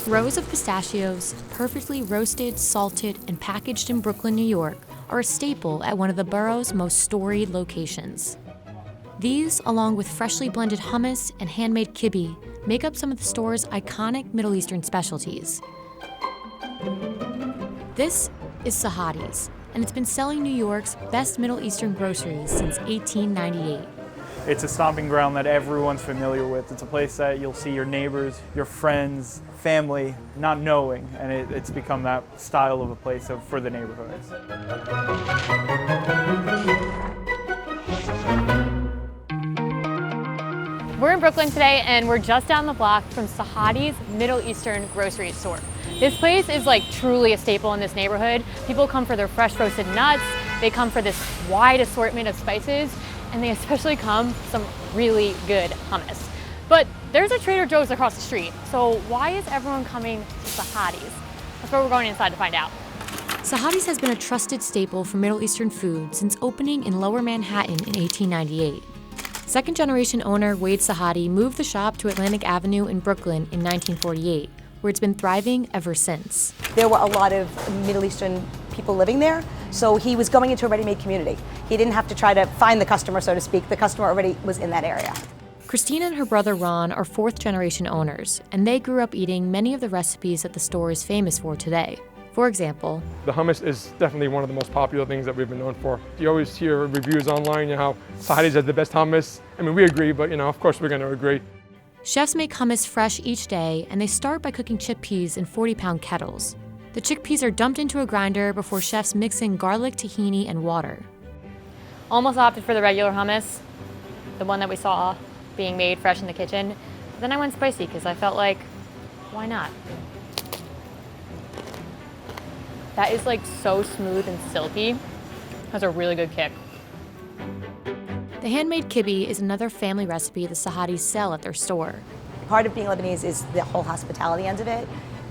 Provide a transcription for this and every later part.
Rows of pistachios, perfectly roasted, salted, and packaged in Brooklyn, New York, are a staple at one of the borough's most storied locations. These, along with freshly blended hummus and handmade kibbeh, make up some of the store's iconic Middle Eastern specialties. This is Sahadis, and it's been selling New York's best Middle Eastern groceries since 1898. It's a stomping ground that everyone's familiar with. It's a place that you'll see your neighbors, your friends, family not knowing, and it's become that style of a place for the neighborhoods. We're in Brooklyn today, and we're just down the block from Sahadi's Middle Eastern grocery store. This place is like truly a staple in this neighborhood. People come for their fresh roasted nuts, they come for this wide assortment of spices, and they especially come for some really good hummus. But there's a Trader Joe's across the street, so why is everyone coming to Sahadi's? That's where we're going inside to find out. Sahadi's has been a trusted staple for Middle Eastern food since opening in Lower Manhattan in 1898. Second-generation owner Wade Sahadi moved the shop to Atlantic Avenue in Brooklyn in 1948, where it's been thriving ever since. There were a lot of Middle Eastern people living there, so he was going into a ready-made community. He didn't have to try to find the customer, so to speak. The customer already was in that area. Christina and her brother Ron are fourth-generation owners, and they grew up eating many of the recipes that the store is famous for today. For example, the hummus is definitely one of the most popular things that we've been known for. You always hear reviews online, how Sahadi's has the best hummus. I mean, we agree, but of course we're going to agree. Chefs make hummus fresh each day, and they start by cooking chickpeas in 40-pound kettles. The chickpeas are dumped into a grinder before chefs mix in garlic, tahini, and water. Almost opted for the regular hummus, the one that we saw being made fresh in the kitchen. But then I went spicy because I felt like, why not? That is like so smooth and silky. Has a really good kick. The handmade kibbeh is another family recipe the Sahadis sell at their store. Part of being Lebanese is the whole hospitality end of it,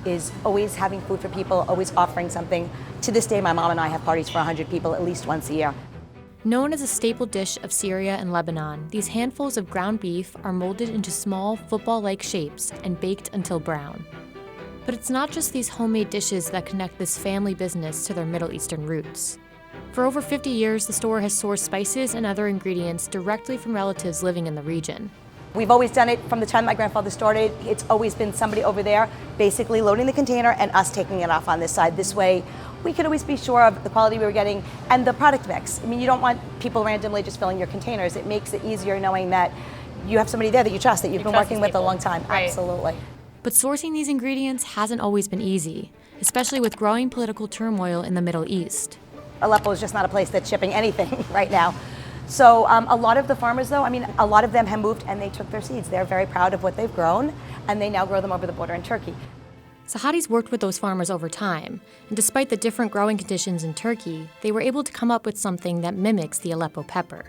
is always having food for people, always offering something. To this day, my mom and I have parties for 100 people at least once a year. Known as a staple dish of Syria and Lebanon, these handfuls of ground beef are molded into small, football-like shapes and baked until brown. But it's not just these homemade dishes that connect this family business to their Middle Eastern roots. For over 50 years, the store has sourced spices and other ingredients directly from relatives living in the region. We've always done it from the time my grandfather started. It's always been somebody over there basically loading the container and us taking it off on this side. This way, we could always be sure of the quality we were getting and the product mix. I mean, you don't want people randomly just filling your containers. It makes it easier knowing that you have somebody there that you trust, that you've been working with a long time. Right. Absolutely. But sourcing these ingredients hasn't always been easy, especially with growing political turmoil in the Middle East. Aleppo is just not a place that's shipping anything right now. So a lot of the farmers, though, a lot of them have moved and they took their seeds. They're very proud of what they've grown, and they now grow them over the border in Turkey. Sahadi's worked with those farmers over time, and despite the different growing conditions in Turkey, they were able to come up with something that mimics the Aleppo pepper.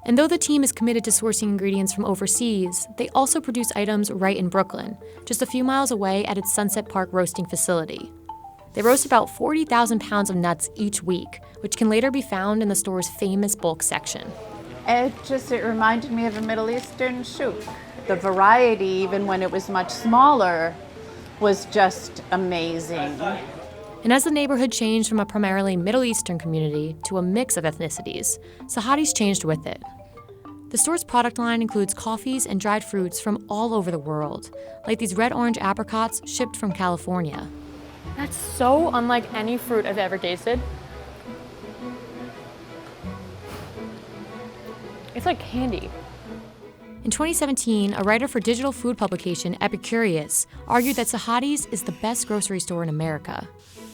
And though the team is committed to sourcing ingredients from overseas, they also produce items right in Brooklyn, just a few miles away at its Sunset Park roasting facility. They roast about 40,000 pounds of nuts each week, which can later be found in the store's famous bulk section. It reminded me of a Middle Eastern souk. The variety, even when it was much smaller, was just amazing. And as the neighborhood changed from a primarily Middle Eastern community to a mix of ethnicities, Sahadi's changed with it. The store's product line includes coffees and dried fruits from all over the world, like these red-orange apricots shipped from California. That's so unlike any fruit I've ever tasted. It's like candy. In 2017, a writer for digital food publication Epicurious argued that Sahadi's is the best grocery store in America,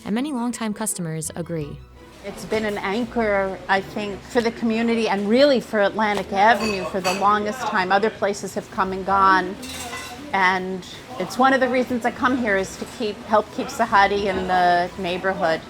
and many longtime customers agree. It's been an anchor, I think, for the community and really for Atlantic Avenue for the longest time. Other places have come and gone, and it's one of the reasons I come here is to help keep Sahadi in the neighborhood.